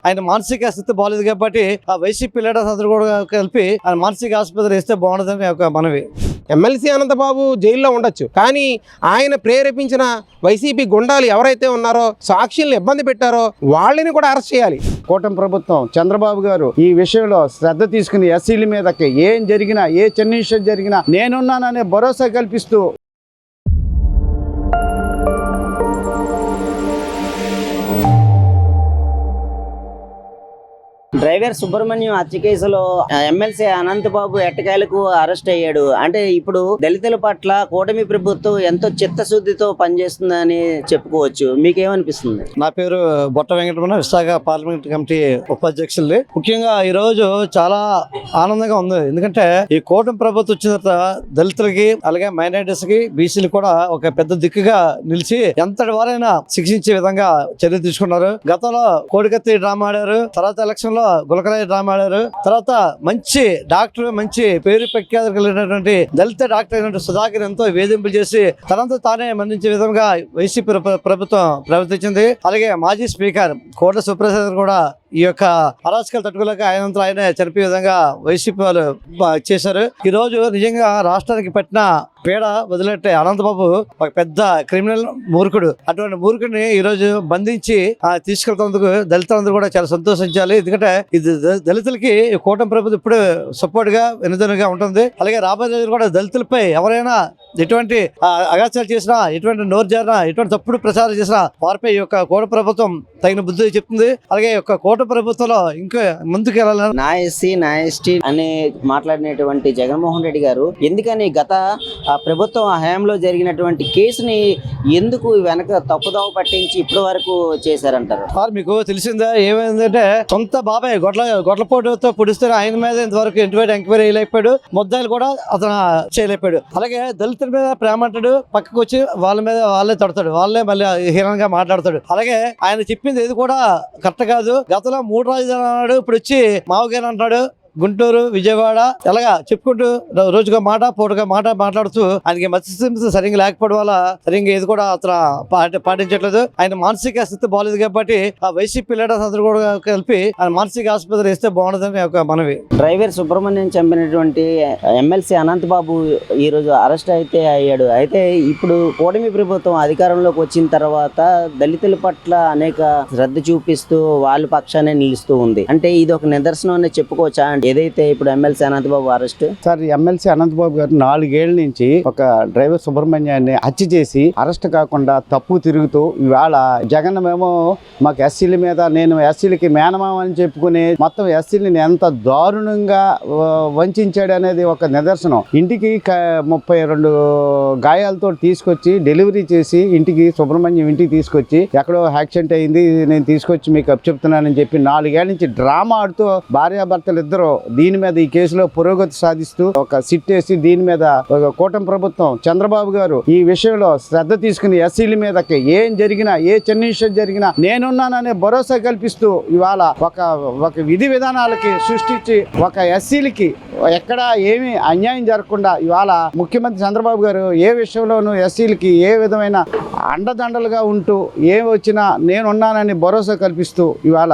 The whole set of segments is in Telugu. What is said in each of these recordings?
ఆయన మానసిక స్థితి బాగాలేదు కాబట్టి ఆ వైసీపీ లీడర్స్ అందరూ కూడా కలిపి ఆయన మానసిక ఆసుపత్రి వేస్తే బాగుంటుందని ఒక మనవి. ఎమ్మెల్సీ అనంతబాబు జైల్లో ఉండొచ్చు, కానీ ఆయన ప్రేరేపించిన వైసీపీ గుండాలు ఎవరైతే ఉన్నారో, సాక్షుల్ని ఇబ్బంది పెట్టారో వాళ్ళని కూడా అరెస్ట్ చేయాలి. కూటమి ప్రభుత్వం చంద్రబాబు గారు ఈ విషయంలో శ్రద్ధ తీసుకుని ఎస్సీల మీదకి ఏం జరిగినా, ఏ చిన్న విషయం జరిగినా నేనున్నాననే భరోసా కల్పిస్తూ డ్రైవర్ సుబ్రహ్మణ్యం హత్య కేసులో ఎమ్మెల్సీ అనంతబాబు ఎట్టకేలకు అరెస్ట్ అయ్యాడు. అంటే ఇప్పుడు దళితుల పట్ల కూటమి ప్రభుత్వం ఎంతో చిత్తశుద్ధితో పనిచేస్తుందని చెప్పుకోవచ్చు. మీకేమనిపిస్తుంది? నా పేరు బొట్ట వెంకటరమణ, విశాఖ పార్లమెంట్ కమిటీ ఉపాధ్యక్షుల్ని. ముఖ్యంగా ఈ రోజు చాలా ఆనందంగా ఉంది. ఎందుకంటే ఈ కూటమి ప్రభుత్వం వచ్చిన తర్వాత దళితులకి, అలాగే మైనారిటీస్ కి, బీసీలు కూడా ఒక పెద్ద దిక్కుగా నిలిచి ఎంతటి వారైనా శిక్షించే విధంగా చర్యలు తీసుకున్నారు. గతంలో కోడికత్తి డ్రామా ఆడారు, తర్వాత ఎలక్షన్ లో గులకరాయి డ్రామా ఆడారు, తర్వాత మంచి డాక్టర్, మంచి పేరు ప్రఖ్యాతులు కలిగినటువంటి దళిత డాక్టర్ అయినటువంటి సుధాకర్ ఎంతో వేధింపులు చేసి తనంతా తానే మరణించే విధంగా వైసీపీ ప్రభుత్వం ప్రవర్తించింది. అలాగే మాజీ స్పీకర్ కోట్ల సుప్రసాద్ కూడా ఈ యొక్క అరాచకాలు తట్టుకోలేక ఆయనంతా ఆయనే చనిపోయే విధంగా వైసీపీ వాళ్ళు చేశారు. ఈ రోజు నిజంగా రాష్ట్రానికి పట్టిన పీడ వదిలేట్టే అనంతబాబు ఒక పెద్ద క్రిమినల్ మూర్ఖుడు. అటువంటి మూర్ఖుడిని ఈ రోజు బంధించి తీసుకెళ్తున్నందుకు దళితులందరూ కూడా చాలా సంతోషించాలి. ఎందుకంటే ఇది దళితులకి కూటమి ప్రభుత్వం ఇప్పుడు సపోర్ట్ గా వెనుదనుగా ఉంటుంది. అలాగే రాబోయే రోజులు కూడా దళితులపై ఎవరైనా ఎటువంటి అగాచాలు చేసినా, ఎటువంటి నోరు జారినా, ఎటువంటి తప్పుడు ప్రచారం చేసినా వారిపై ఈ యొక్క కూటమి ప్రభుత్వం తగిన బుద్ధి చెప్తుంది. అలాగే యొక్క కూటమి ప్రభుత్వంలో ఇంకా ముందుకు వెళ్ళాలని నా ఎస్సీ నా ఎస్టీ అని మాట్లాడినటువంటి జగన్మోహన్ రెడ్డి గారు ఎందుకని గత ప్రభుత్వం హయాంలో జరిగినటువంటి కేసుని ఎందుకు వెనక తప్పుదోవ పట్టించి ఇప్పటి వరకు చేశారంటారు? సార్ మీకు తెలిసిందా ఏమైందంటే సొంత బాబాయ్ గొడ్లపోటుతో పుడిస్తే ఆయన మీద ఇంతవరకు ఇంటిమేట్ ఎంక్వైరీ వేయలేకపోయాడు, ముద్దాయిలు కూడా అతను చేయలేకపోయాడు. అలాగే దళితుల మీద ప్రేమ అంటాడు, పక్కకు వచ్చి వాళ్ళ మీద వాళ్ళే తడతాడు, వాళ్ళే మళ్ళీ హీనంగా మాట్లాడతాడు. అలాగే ఆయన చెప్పింది ఏది కూడా కరెక్ట్ కాదు. గతంలో 3 రాజధానులు అన్నాడు, ఇప్పుడు వచ్చి మావగారు అంటాడు. గుంటూరు, విజయవాడ ఎలాగా చెప్పుకుంటూ రోజుగా మాట పూటగా మాట మాట్లాడుతూ ఆయనకి మత్స్య సరిగ్గా లేకపోవడం వల్ల సరిగ్గా ఇది కూడా అతను పాటించట్లేదు. ఆయన మానసిక స్థితి బాగాలేదు కాబట్టి ఆ వైసీపీ లీడర్స్ అందరూ కూడా కలిపి ఆయన మానసిక ఆసుపత్రి వేస్తే బాగుంటుందని ఒక మనవి. డ్రైవర్ సుబ్రహ్మణ్యం చంపినటువంటి ఎమ్మెల్సీ అనంతబాబు ఈ రోజు అరెస్ట్ అయితే అయ్యాడు. అయితే ఇప్పుడు కూటమి ప్రభుత్వం అధికారంలోకి వచ్చిన తర్వాత దళితుల పట్ల అనేక శ్రద్ధ చూపిస్తూ వాళ్ళ పక్షానే నిలుస్తూ ఉంది. అంటే ఇది ఒక నిదర్శనం అని చెప్పుకోవచ్చా? ఏదైతే ఇప్పుడు MLC Anantha Babu arrest sir, MLC Anantha Babu గారు 4 ఏళ్ల నుంచి ఒక డ్రైవర్ సుబ్రహ్మణ్యాన్ని హత్య చేసి అరెస్ట్ కాకుండా తప్పు తిరుగుతూ ఇవాళ జగన్ మేము మాకు ఎస్సీల మీద, నేను ఎస్సీలకి మేనమామ అని చెప్పుకుని మొత్తం ఎస్సీలని ఎంత దారుణంగా వంచాడు అనేది ఒక నిదర్శనం. ఇంటికి 32 గాయాలతో తీసుకొచ్చి డెలివరీ చేసి సుబ్రహ్మణ్యం ఇంటికి తీసుకొచ్చి ఎక్కడో యాక్సిడెంట్ అయింది, నేను తీసుకొచ్చి మీకు అప్పచెప్తున్నానని చెప్పి 4 ఏళ్ల నుంచి డ్రామా ఆడుతూ భార్యాభర్తలు ఇద్దరు దీని మీద ఈ కేసులో పురోగతి సాధిస్తూ ఒక సిట్ వేసి దీని మీద కూటమి ప్రభుత్వం చంద్రబాబు గారు ఈ విషయంలో శ్రద్ధ తీసుకుని ఎస్సీల మీదకి ఏం జరిగినా, ఏ చిన్న విషయం జరిగినా నేనున్నాననే భరోసా కల్పిస్తూ ఇవాళ ఒక విధి విధానాలకి సృష్టించి ఒక ఎస్సీలకి ఎక్కడా ఏమీ అన్యాయం జరగకుండా ఇవాళ ముఖ్యమంత్రి చంద్రబాబు గారు ఏ విషయంలోనూ ఎస్సీలకి ఏ విధమైన అండదండలుగా ఉంటూ ఏం వచ్చినా నేనున్నానని భరోసా కల్పిస్తూ ఇవాళ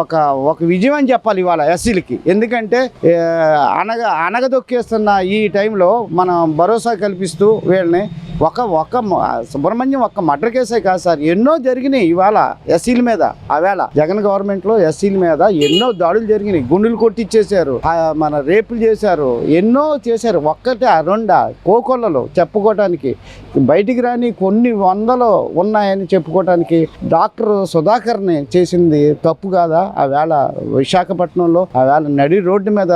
ఒక విజయం అని చెప్పాలి ఇవాళ ఎస్సీలకి. ఎందుకంటే అనగదొక్కేస్తున్న ఈ టైంలో మనం భరోసా కల్పిస్తూ వీళ్ళని సుబ్రహ్మణ్యం ఒక్క మర్డర్ కేసే కాదు సార్, ఎన్నో జరిగినాయి ఇవాళ ఎస్సీల మీద. ఆవేళ జగన్ గవర్నమెంట్లో ఎస్సీల మీద ఎన్నో దాడులు జరిగినాయి, గుండెలు కొట్టిచ్చేశారు, మన రేపులు చేశారు, ఎన్నో చేశారు. ఒక్కటే 2 కోకొల్లలో చెప్పుకోవటానికి బయటికి రాని కొన్ని వందలు ఉన్నాయని చెప్పుకోవటానికి డాక్టర్ సుధాకర్ని చేసింది తప్పు కాదా? ఆవేళ విశాఖపట్నంలో ఆవేళ నడి రోడ్డు మీద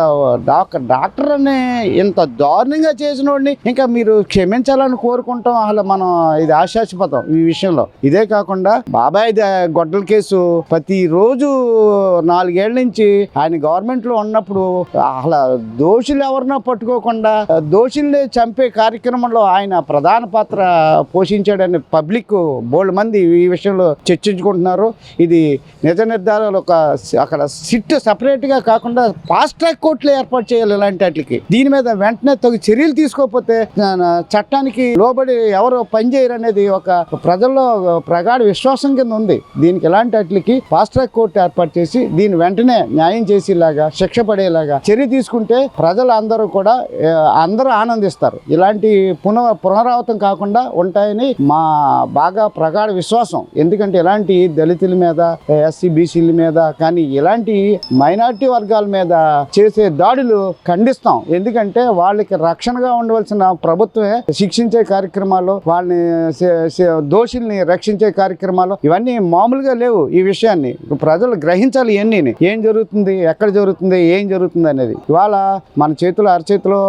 డాక్టర్ అని ఇంత దారుణంగా చేసిన వాడిని ఇంకా మీరు క్షమించాలని కోరుకుంటాం. అసలు మనం ఇది ఆశాస్పదం ఈ విషయంలో. ఇదే కాకుండా బాబాయ్ గొడ్డల కేసు ప్రతిరోజు 4 ఏళ్ల నుంచి ఆయన గవర్నమెంట్ లో ఉన్నప్పుడు అసలు దోషులు ఎవరినో పట్టుకోకుండా దోషుల్ని చంపే కార్యక్రమంలో ఆయన ప్రధాన పాత్ర పోషించాడని పబ్లిక్ బోల్డ్ మంది ఈ విషయంలో చర్చించుకుంటున్నారు. ఇది నిజ నిర్ధారాలు అక్కడ సిట్ సపరేట్ గా కాకుండా ఫాస్ట్ ట్రాక్ కోర్టులు ఏర్పాటు చేయాలి ఇలాంటి వాటికి. దీని మీద వెంటనే తగు చర్యలు తీసుకోకపోతే చట్టానికి లోబడి లోబడి ఎవరు పనిచేయరు అనేది ఒక ప్రజల్లో ప్రగాఢ విశ్వాసం కింద ఉంది. దీనికి ఎలాంటి వాటికి ఫాస్ట్ ట్రాక్ కోర్టు ఏర్పాటు చేసి దీని వెంటనే న్యాయం చేసేలాగా, శిక్ష పడేలాగా చర్య తీసుకుంటే ప్రజలు అందరూ కూడా అందరూ ఆనందిస్తారు. ఇలాంటి పునరావృతం కాకుండా ఉంటాయని మా బాగా ప్రగాఢ విశ్వాసం. ఎందుకంటే ఇలాంటి దళితుల మీద, ఎస్సీ బీసీల మీద కానీ ఇలాంటి మైనారిటీ వర్గాల మీద చేసే దాడులు ఖండిస్తాం. ఎందుకంటే వాళ్ళకి రక్షణగా ఉండవలసిన ప్రభుత్వమే శిక్షించే కార్యక్రమాలు, వాళ్ళని దోషుల్ని రక్షించే కార్యక్రమాలు ఇవన్నీ మామూలుగా లేవు. ఈ విషయాన్ని ప్రజలు గ్రహించాలి. ఇవన్నీ ఏం జరుగుతుంది, ఎక్కడ జరుగుతుంది, ఏం జరుగుతుంది అనేది ఇవాళ మన చేతిలో అరచేతిలో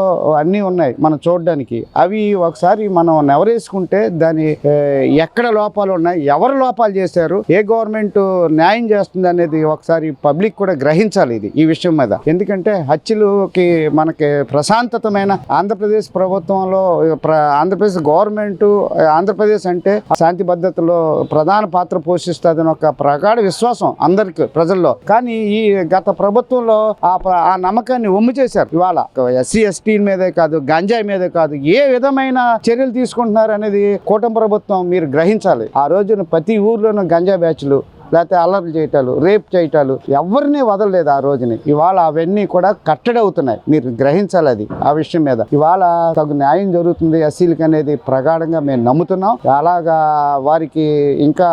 అన్నీ ఉన్నాయి మనం చూడడానికి. అవి ఒకసారి మనం నెవరేసుకుంటే దాని ఎక్కడ లోపాలు ఉన్నాయి, ఎవరు లోపాలు చేశారు, ఏ గవర్నమెంట్ న్యాయం చేస్తుంది అనేది ఒకసారి పబ్లిక్ కూడా గ్రహించాలి ఈ విషయం మీద. ఎందుకంటే హత్యలుకి మనకి ప్రశాంతతమైన ఆంధ్రప్రదేశ్ ప్రభుత్వంలో ఆంధ్రప్రదేశ్ గవర్నమెంట్, ఆంధ్రప్రదేశ్ అంటే శాంతి భద్రతలో ప్రధాన పాత్ర పోషిస్తుందని ఒక ప్రగాఢ విశ్వాసం అందరికి ప్రజల్లో. కానీ ఈ గత ప్రభుత్వంలో ఆ నమ్మకాన్ని ఒమ్ము చేశారు. ఇవాళ ఎస్సీ ఎస్టీ మీదే కాదు, గంజాయి మీదే కాదు, ఏ విధమైన చర్యలు తీసుకుంటున్నారు అనేది కూటమి ప్రభుత్వం మీరు గ్రహించాలి. ఆ రోజున ప్రతి ఊర్లోనూ గంజాయి బ్యాచ్లు, లేకపోతే అల్లర్లు చేయటాలు, రేప్ చేయటాలు ఎవరిని వదలలేదు ఆ రోజుని. ఇవాళ అవన్నీ కూడా కట్టడి అవుతున్నాయి. మీరు గ్రహించాలి అది. ఆ విషయం మీద ఇవాళ తగు న్యాయం జరుగుతుంది ఎస్సీలకి అనేది ప్రగాఢంగా మేము నమ్ముతున్నాం. అలాగా వారికి ఇంకా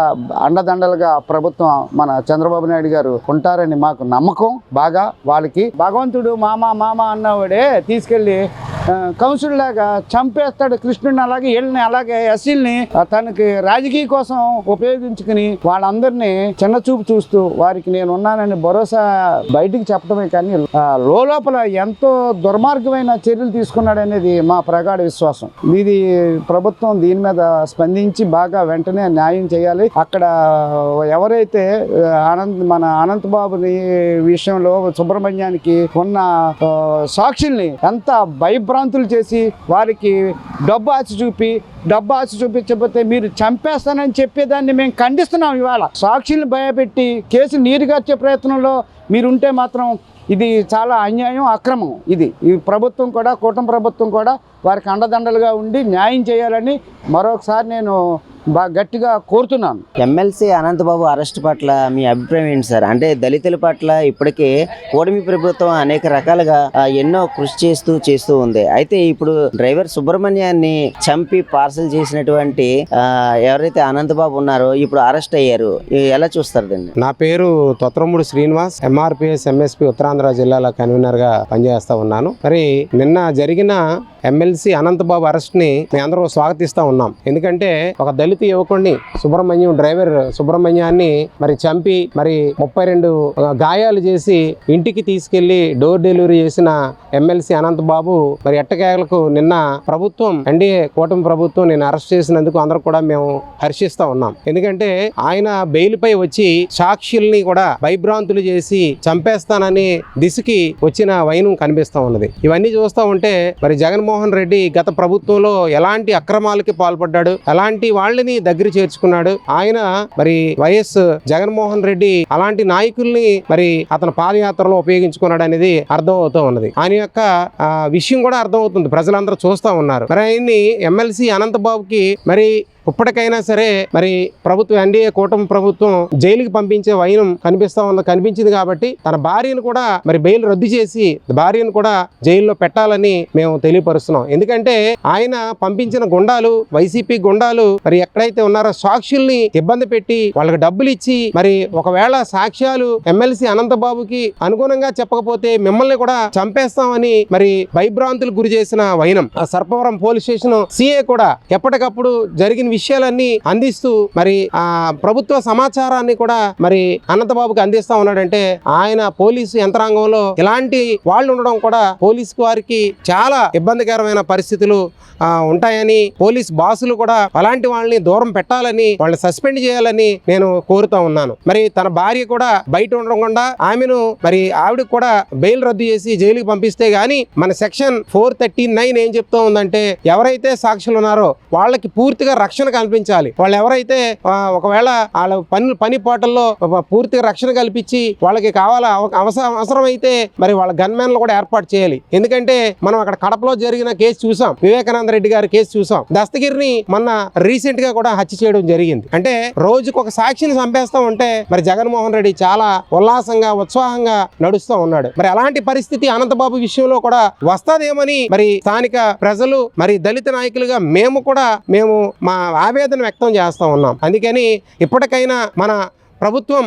అండదండలుగా ప్రభుత్వం మన చంద్రబాబు నాయుడు గారు ఉంటారని మాకు నమ్మకం. బాగా వాళ్ళకి భగవంతుడు మామ అన్నవాడే తీసుకెళ్ళి కౌన్సిల్ లాగా చంపేస్తాడు కృష్ణుడిని. అలాగే వీళ్ళని, అలాగే ఎస్సీలని తనకి రాజకీయ కోసం ఉపయోగించుకుని వాళ్ళందరినీ చిన్న చూపు చూస్తూ వారికి నేను ఉన్నానని భరోసా బయటికి చెప్పడమే కానీ లోపల ఎంతో దుర్మార్గమైన చర్యలు తీసుకున్నాడు అనేది మా ప్రగాఢ విశ్వాసం. ఇది ప్రభుత్వం దీని మీద స్పందించి బాగా వెంటనే న్యాయం చేయాలి. అక్కడ ఎవరైతే మన అనంతబాబుని విషయంలో సుబ్రహ్మణ్యానికి ఉన్న సాక్షుల్ని ఎంత భయభ్రాంతులు చేసి వారికి డబ్బు ఆశ చూపించకపోతే మీరు చంపేస్తానని చెప్పేదాన్ని మేము ఖండిస్తున్నాం. ఇవాళ సాక్షుల్ని భయపెట్టి కేసు నీరుగార్చే ప్రయత్నంలో మీరుంటే మాత్రం ఇది చాలా అన్యాయం, అక్రమం. ఈ ప్రభుత్వం కూడా, కూటమి ప్రభుత్వం కూడా వారికి అండదండలుగా ఉండి న్యాయం చేయాలని మరొకసారి నేను బాగా గట్టిగా కోరుతున్నాను. ఎమ్మెల్సీ అనంతబాబు అరెస్ట్ పట్ల మీ అభిప్రాయం ఏంటి సార్? అంటే దళితుల పట్ల ఇప్పటికే కూటమి ప్రభుత్వం అనేక రకాలుగా ఎన్నో కృషి చేస్తూ ఉంది. అయితే ఇప్పుడు డ్రైవర్ సుబ్రహ్మణ్యాన్ని చంపి పార్సల్ చేసినటువంటి ఎవరైతే అనంతబాబు ఉన్నారో ఇప్పుడు అరెస్ట్ అయ్యారు. ఎలా చూస్తారు దీన్ని? నా పేరు తొత్రమూడి శ్రీనివాస్, ఎంఆర్పిఎస్ ఎంఎస్పి ఉత్తరాంధ్ర జిల్లాల కన్వీనర్ గా పనిచేస్తా ఉన్నాను. మరి నిన్న జరిగిన ఎమ్మెల్సీ అనంతబాబు అరెస్ట్ ని మేము అందరూ స్వాగతిస్తా ఉన్నాం. ఎందుకంటే ఒక దళిత యువకుడిని డ్రైవర్ సుబ్రహ్మణ్యాన్ని మరి చంపి మరి 32 గాయాలు చేసి ఇంటికి తీసుకెళ్లి డోర్ డెలివరీ చేసిన ఎమ్మెల్సీ అనంతబాబు మరి ఎట్టకేలకు నిన్న ప్రభుత్వం, ఎన్డీఏ కూటమి ప్రభుత్వం నేను అరెస్ట్ చేసినందుకు అందరూ కూడా మేము హర్షిస్తా ఉన్నాం. ఎందుకంటే ఆయన బెయిల్ పై వచ్చి సాక్షుల్ని కూడా భయభ్రాంతులు చేసి చంపేస్తానని దిశకి వచ్చిన వైనం కనిపిస్తా ఉన్నది. ఇవన్నీ చూస్తూ ఉంటే మరి జగన్మోహన్ రెడ్డి గత ప్రభుత్వంలో ఎలాంటి అక్రమాలకి పాల్పడ్డాడు, ఎలాంటి వాళ్ళని దగ్గర చేర్చుకున్నాడు. ఆయన మరి వైఎస్ జగన్మోహన్ రెడ్డి అలాంటి నాయకుల్ని మరి అతను పాదయాత్రలో ఉపయోగించుకున్నాడు అనేది అర్థం అవుతూ ఉన్నది. ఆయన యొక్క విషయం కూడా అర్థం అవుతుంది, ప్రజలందరూ చూస్తూ ఉన్నారు. మరి ఆయన్ని ఎమ్మెల్సీ అనంతబాబుకి మరి ఇప్పటికైనా సరే మరి ప్రభుత్వం, ఎన్డీఏ కూటమి ప్రభుత్వం జైలుకి పంపించే వైనం కనిపించింది కాబట్టి తన భార్యను కూడా మరి బెయిల్ రద్దు చేసి భార్యను కూడా జైల్లో పెట్టాలని మేము తెలియపరుస్తున్నాం. ఎందుకంటే ఆయన పంపించిన గుండాలు, వైసీపీ గుండాలు మరి ఎక్కడైతే ఉన్నారో సాక్షుల్ని ఇబ్బంది పెట్టి వాళ్ళకి డబ్బులు ఇచ్చి మరి ఒకవేళ సాక్ష్యాలు ఎమ్మెల్సీ అనంతబాబుకి అనుగుణంగా చెప్పకపోతే మిమ్మల్ని కూడా చంపేస్తామని మరి భయభ్రాంతులకు గురి చేసిన వైనం. సర్పవరం పోలీస్ స్టేషన్ సిఏ కూడా ఎప్పటికప్పుడు జరిగిన విషయాలన్నీ అందిస్తూ మరి ఆ ప్రభుత్వ సమాచారాన్ని కూడా మరి అనంతబాబుకి అందిస్తా ఉన్నాడంటే ఆయన పోలీసు యంత్రాంగంలో ఇలాంటి వాళ్ళు ఉండడం కూడా పోలీసు వారికి చాలా ఇబ్బందికరమైన పరిస్థితులు ఉంటాయని, పోలీస్ బాసులు కూడా అలాంటి వాళ్ళని దూరం పెట్టాలని, వాళ్ళని సస్పెండ్ చేయాలని నేను కోరుతా ఉన్నాను. మరి తన భార్య కూడా బయట ఉండకుండా ఆమెను మరి ఆవిడకు కూడా బెయిల్ రద్దు చేసి జైలుకి పంపిస్తే గానీ మన సెక్షన్ 439 ఏం చెప్తా ఉందంటే ఎవరైతే సాక్షులు ఉన్నారో వాళ్ళకి పూర్తిగా రక్షణ రక్షణ కల్పించాలి. వాళ్ళు ఎవరైతే ఒకవేళ వాళ్ళ పని పాటల్లో పూర్తిగా రక్షణ కల్పించి వాళ్ళకి అవసరమైతే మరి వాళ్ళ గన్మెన్లు కూడా ఏర్పాటు చేయాలి. ఎందుకంటే మనం అక్కడ కడపలో జరిగిన కేసు చూసాం, వివేకానంద రెడ్డి గారి కేసు చూసాం. దస్తగిరిని మొన్న రీసెంట్ గా కూడా హత్య చేయడం జరిగింది. అంటే రోజుకు ఒక సాక్షిని చంపేస్తా ఉంటే మరి జగన్మోహన్ రెడ్డి చాలా ఉల్లాసంగా ఉత్సాహంగా నడుస్తూ ఉన్నాడు. మరి అలాంటి పరిస్థితి అనంతబాబు విషయంలో కూడా వస్తాదేమని మరి స్థానిక ప్రజలు మరి దళిత నాయకులుగా మేము మా ఆవేదన వ్యక్తం చేస్తా ఉన్నాం. అందుకని ఇప్పటికైనా మన ప్రభుత్వం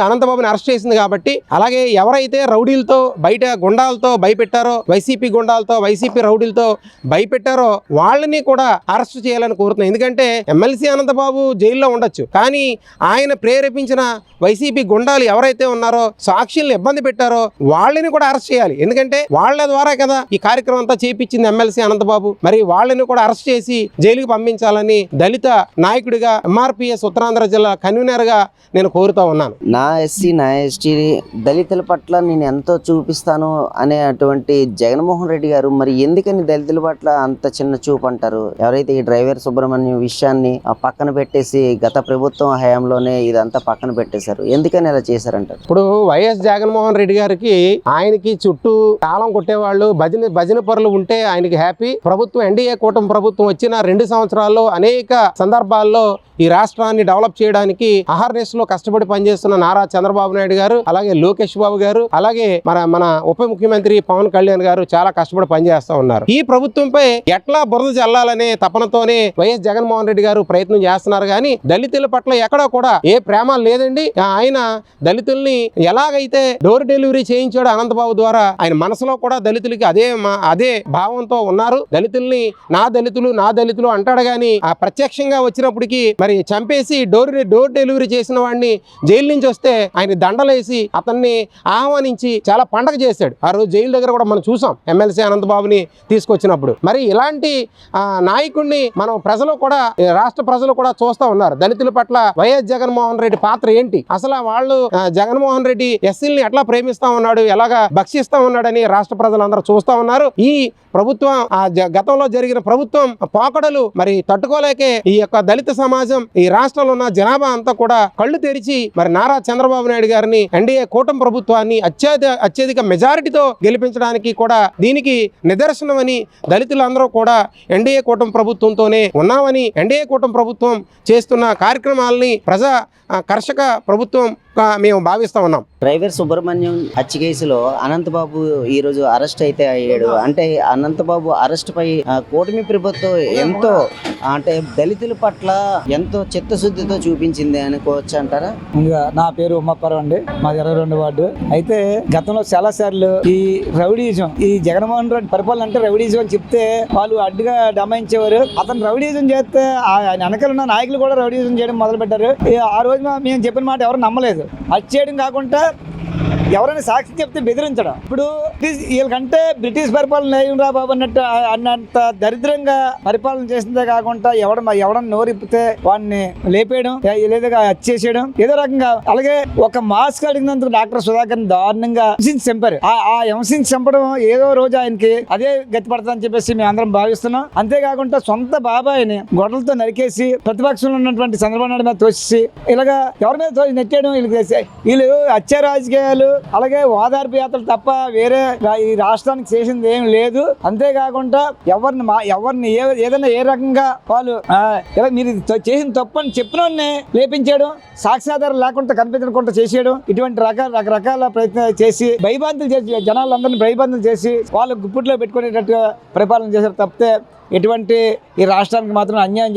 అనంతబాబుని అరెస్ట్ చేసింది కాబట్టి, అలాగే ఎవరైతే రౌడీలతో బయట గుండాలతో భయపెట్టారో, వైసీపీ గుండాలతో వైసీపీ రౌడీలతో భయపెట్టారో వాళ్ళని కూడా అరెస్ట్ చేయాలని కోరుతున్నాం. ఎందుకంటే ఎమ్మెల్సీ అనంతబాబు జైల్లో ఉండొచ్చు, కానీ ఆయన ప్రేరేపించిన వైసీపీ గుండాలు ఎవరైతే ఉన్నారో, సాక్షుల్ని ఇబ్బంది పెట్టారో వాళ్ళని కూడా అరెస్ట్ చేయాలి. ఎందుకంటే వాళ్ళ ద్వారా కదా ఈ కార్యక్రమం అంతా చేపించింది ఎమ్మెల్సీ అనంతబాబు. మరి వాళ్ళని కూడా అరెస్ట్ చేసి జైలుకి పంపించాలని దళిత నాయకుడిగా ఎంఆర్పిఎస్ ఉత్తరాంధ్ర జిల్లా కన్వీనర్ గా నేను కోరుతా ఉన్నాను. నా ఎస్సీ నా ఎస్టీ దళితుల పట్ల నేను ఎంతో చూపిస్తాను అనేటువంటి జగన్మోహన్ రెడ్డి గారు మరి ఎందుకని దళితుల పట్ల అంత చిన్న చూపు అంటారు? ఎవరైతే ఈ డ్రైవర్ సుబ్రహ్మణ్యం విషయాన్ని పక్కన పెట్టేసి గత ప్రభుత్వం హయాంలోనే ఇదంతా పక్కన పెట్టేశారు, ఎందుకని ఇలా చేశారంటారు? ఇప్పుడు వైఎస్ జగన్మోహన్ రెడ్డి గారికి ఆయనకి చుట్టూ తాళం కొట్టేవాళ్ళు భజన పరులు ఉంటే ఆయనకి హ్యాపీ. ప్రభుత్వం ఎన్డీఏ కూటమి ప్రభుత్వం వచ్చిన 2 సంవత్సరాల్లో అనేక సందర్భాల్లో ఈ రాష్ట్రాన్ని డెవలప్ చేయడానికి అహర్నిశలో కష్టపడి పనిచేస్తున్న నారా చంద్రబాబు నాయుడు గారు, అలాగే లోకేష్ బాబు గారు, అలాగే మన ఉప ముఖ్యమంత్రి పవన్ కళ్యాణ్ గారు చాలా కష్టపడి పనిచేస్తా ఉన్నారు. ఈ ప్రభుత్వంపై ఎట్లా బురద చల్లాలనే తపనతోనే వైఎస్ జగన్మోహన్ రెడ్డి గారు ప్రయత్నం చేస్తున్నారు. కానీ దళితుల పట్ల ఎక్కడా కూడా ఏ ప్రేమ లేదండి. ఆయన దళితుల్ని ఎలాగైతే డోర్ డెలివరీ చేయించాడో అనంతబాబు ద్వారా, ఆయన మనసులో కూడా దళితులకి అదే భావంతో ఉన్నారు. దళితుల్ని నా దళితులు అంటాడు, గాని ఆ ప్రత్యక్షంగా వచ్చినప్పటికీ మరి చంపేసి డోర్ డెలివరీ చేసిన వాడిని జైలు నుంచి వస్తే ఆయన దండలేసి అతన్ని ఆహ్వానించి చాలా పండగ చేశాడు. ఆ రోజు జైలు దగ్గర కూడా మనం చూసాం ఎమ్మెల్సీ అనంతబాబుని తీసుకొచ్చినప్పుడు. మరి ఇలాంటి నాయకుడిని మనం రాష్ట్ర ప్రజలు కూడా చూస్తూ ఉన్నారు. దళితుల పట్ల వైఎస్ జగన్మోహన్ రెడ్డి పాత్ర ఏంటి, అసలు వాళ్ళు జగన్మోహన్ రెడ్డి ఎస్సీల్ని ఎట్లా ప్రేమిస్తా ఉన్నాడు, ఎలాగా భక్షిస్తా ఉన్నాడని రాష్ట్ర ప్రజలందరూ చూస్తా ఉన్నారు. ఈ ప్రభుత్వం గతంలో జరిగిన ప్రభుత్వం పోకడలు మరి తట్టుకోలేకే ఈ యొక్క దళిత సమాజం, ఈ రాష్ట్రంలో ఉన్న జనాభా అంతా కూడా కళ్ళు తెరిచి మరి నారా చంద్రబాబు నాయుడు గారిని ఎన్డీఏ కూటమి ప్రభుత్వాన్ని అత్యధిక మెజారిటీతో గెలిపించడానికి కూడా దీనికి నిదర్శనమని దళితులందరూ కూడా ఎన్డీఏ కూటమి ప్రభుత్వంతోనే ఉన్నామని, ఎన్డీఏ కూటమి ప్రభుత్వం చేస్తున్న కార్యక్రమాలని కర్షక ప్రభుత్వం మేము భావిస్తా ఉన్నాం. డ్రైవర్ సుబ్రహ్మణ్యం హత్య కేసులో అనంతబాబు ఈ రోజు అరెస్ట్ అయితే అయ్యాడు. అంటే అనంతబాబు అరెస్ట్ పై కూటమి ప్రభుత్వం ఎంతో అంటే దళితుల పట్ల ఎంతో చిత్తశుద్ధితో చూపించింది అనుకోవచ్చు అంటారా? ముందుగా నా పేరు ఉమ్మప్పారావు అండి, మాది 22 వార్డు. అయితే గతంలో చాలా సార్లు ఈ రౌడీజం, ఈ జగన్మోహన్ రెడ్డి పరిపాలన అంటే రౌడీజం అని చెప్తే వాళ్ళు అడ్డుగా దమాయించేవారు. అతను రౌడీజం చేస్తే ఆయన వెనకాల ఉన్న నాయకులు కూడా రౌడీజం చేయడం మొదలు పెట్టారు. ఆ రోజు మేము చెప్పిన మాట ఎవరు నమ్మలేదు. అది చేయడం కాకుండా ఎవరైనా సాక్షి చెప్తే బెదిరించడం. ఇప్పుడు వీళ్ళకంటే బ్రిటిష్ పరిపాలన రా బాబు అన్నంత దరిద్రంగా పరిపాలన చేసిందే కాకుండా ఎవడన్నా నోరిప్పితే వాడిని లేపేయడం లేదా హత్యేసేయడం ఏదో రకంగా. అలాగే ఒక మాస్క్ అడిగినందుకు డాక్టర్ సుధాకర్ దారుణంగా హింసించి చంపారు. ఆ హింసించి చంపడం ఏదో రోజు ఆయనకి అదే గతి పడుతుందని చెప్పేసి మేము అందరం భావిస్తున్నాం. అంతేకాకుండా సొంత బాబాయిని గొడవలతో నరికేసి ప్రతిపక్షంలో ఉన్నటువంటి చంద్రబాబు నాయుడు మీద తోసి ఇలాగా ఎవరి మీద నెట్టేయడం వీళ్ళు హత్య రాజకీయాలు అలాగే ఓదార్పు యాత్రలు తప్ప వేరే ఈ రాష్ట్రానికి చేసింది ఏం లేదు. అంతేకాకుండా ఎవరిని ఏదైనా ఏ రకంగా వాళ్ళు మీరు చేసిన తప్పు అని చెప్పిన లేపించేయడం, సాక్ష్యాధారం లేకుండా కనిపించకుండా చేసేయడం, ఇటువంటి రకరకాల ప్రయత్నాలు చేసి భయభ్రాంతులు చేసి జనాలందరినీ భయభ్రాంతులు చేసి వాళ్ళు గుప్పిట్లో పెట్టుకునేటట్టుగా పరిపాలన చేశారు తప్పితే ఎటువంటి ఈ రాష్ట్రానికి మాత్రం అన్యాయం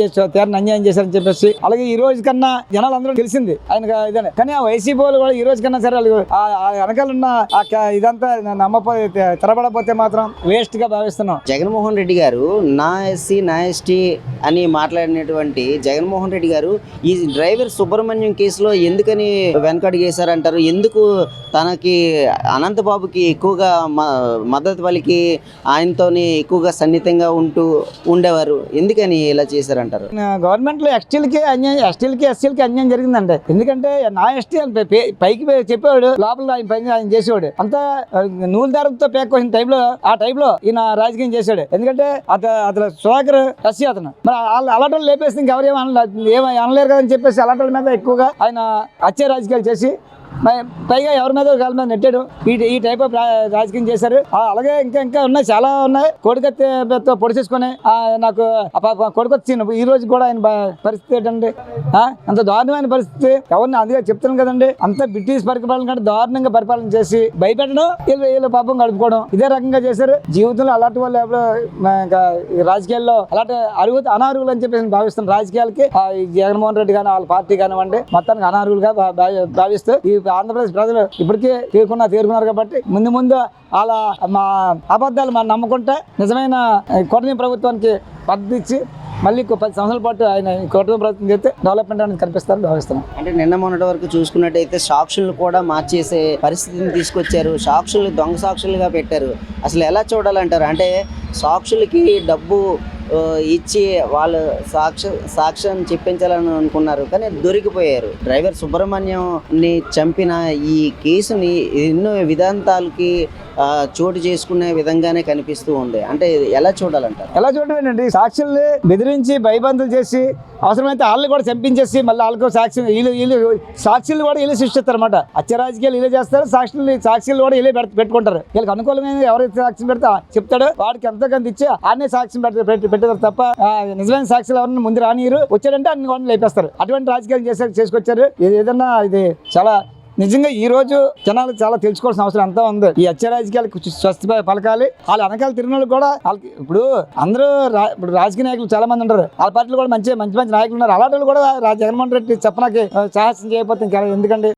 చేశారని చెప్పేసి. అలాగే ఈ రోజు కన్నా జనాలందరూ తెలిసింది ఆయన ఇదే. కానీ ఆ వైసీపీ వాళ్ళు కూడా ఈ రోజు కన్నా సరే వెనకాల ఉన్న ఇదంతా నమ్మపోతే తెరబడపోతే మాత్రం వేస్ట్ గా భావిస్తున్నాం. జగన్మోహన్ రెడ్డి గారు నా ఎస్సీ నా ఎస్టీ అని మాట్లాడినటువంటి జగన్మోహన్ రెడ్డి గారు ఈ డ్రైవర్ సుబ్రహ్మణ్యం కేసులో ఎందుకని వెనకడుగు వేశారంటారు? ఎందుకు తనకి అనంతబాబుకి ఎక్కువగా మద్దతు పలికి ఆయనతోని ఎక్కువగా సన్నిహితంగా ఉంటూ ఉండేవారు, ఎందుకని ఇలా చేశారంటారు? గవర్నమెంట్ లో ఎస్టీలకి ఎస్సీలకి అన్యాయం జరిగిందండి. ఎందుకంటే నా ఎస్టీ పైకి చెప్పేవాడు, లోపల ఆయన పని ఆయన చేసేవాడు. అంతా నూలు దారంతో పేక్కోసిన ఆ టైంలో ఈయన రాజకీయం చేశాడు. ఎందుకంటే అతను సుధాకర్ ఎస్సీ అతను, మరి అలాంటి లేపేసి ఇంకెవరు ఏమి అనలేరు కదని చెప్పేసి అలాంటి మీద ఎక్కువగా ఆయన హత్య రాజకీయాలు చేసి పైగా ఎవరి మీద వాళ్ళ మీద నెట్టాడు. ఈ టైప్ ఆఫ్ రాజకీయం చేశారు. అలాగే ఇంకా ఉన్నాయి, చాలా ఉన్నాయి. కోడికత్తితో పొడిచేసుకొని నాకు కొడుకొచ్చి ఈ రోజు కూడా ఆయన పరిస్థితి ఏంటండి, అంత దారుణమైన పరిస్థితి. ఎవరిని అందుకే చెప్తున్నాను కదండి, అంత బ్రిటిష్ పరిపాలన కంటే దారుణంగా పరిపాలన చేసి భయపెట్టడం, వీళ్ళు పాపం గడుపుకోవడం, ఇదే రకంగా చేశారు. జీవితంలో అలాంటి వాళ్ళు ఎవరు రాజకీయాల్లో అలాంటి అనార్హులు అని చెప్పేసి భావిస్తున్నారు. రాజకీయాలకి జగన్మోహన్ రెడ్డి కానీ వాళ్ళ పార్టీ కానివ్వండి మొత్తానికి అనార్హులుగా భావిస్తూ ఈ ఆంధ్రప్రదేశ్ ప్రజలు ఇప్పటికే తీరుకున్నారు కాబట్టి ముందు అలా మా అబద్ధాలు మనం నమ్ముకుంటే నిజమైన కూటమి ప్రభుత్వానికి పద్ధతి ఇచ్చి మళ్ళీ 10 సంవత్సరాల పాటు ఆయన కూటమి ప్రభుత్వం చేస్తే డెవలప్మెంట్ అనేది కనిపిస్తారని భావిస్తున్నాం. అంటే నిన్న మొన్నటి వరకు చూసుకున్నట్టయితే సాక్షులను కూడా మార్చేసే పరిస్థితిని తీసుకొచ్చారు. సాక్షులు దొంగ సాక్షులుగా పెట్టారు. అసలు ఎలా చూడాలంటారు? అంటే సాక్షులకి డబ్బు ఇచ్చి వాళ్ళు సాక్ష్యం చెప్పించాలని అనుకున్నారు, కానీ దొరికిపోయారు. డ్రైవర్ సుబ్రహ్మణ్యంని చంపిన ఈ కేసుని ఎన్నో విధాంతాలకి చోటు చేసుకునే విధంగానే కనిపిస్తూ ఉంది. అంటే ఎలా చూడాలంటారు? ఎలా చూడమేనండి, సాక్షుల్ని బెదిరించి భయబంతులు చేసి అవసరమైతే వాళ్ళని కూడా చంపించేసి మళ్ళీ వాళ్ళకు సాక్షులు కూడా వీళ్ళు సృష్టిస్తారు అనమాట. హత్య రాజకీయాలు వీళ్ళే చేస్తారు, సాక్షులు కూడా వీళ్ళే పెట్టుకుంటారు. వీళ్ళకి అనుకూలమైన ఎవరైతే సాక్ష్యం పెడతా చెప్తాడో వాడికి ఎంతకంత ఇచ్చి ఆడనే సాక్ష్యం పెట్టారు తప్ప నిజమైన సాక్షులు ఎవరైనా ముందు రానియరు, వచ్చాడంటే అన్ని కూడా లేపేస్తారు. అటువంటి రాజకీయాలు చేసుకొచ్చారు. ఏదన్నా ఇది చాలా నిజంగా ఈ రోజు జనాలు చాలా తెలుసుకోవాల్సిన అవసరం అంతా ఉంది. ఈ హత్య రాజకీయాలకు స్వస్తి పలకాలి. వాళ్ళ వెనకాల తిరిగిన కూడా వాళ్ళకి ఇప్పుడు అందరూ ఇప్పుడు రాజకీయ నాయకులు చాలా మంది ఉంటారు. వాళ్ళ పార్టీలు కూడా మంచి నాయకులు ఉన్నారు. అలాంటి కూడా జగన్మోహన్ రెడ్డి చెప్పడానికి సాహసం చేయకపోతే ఇంకా ఎందుకండి.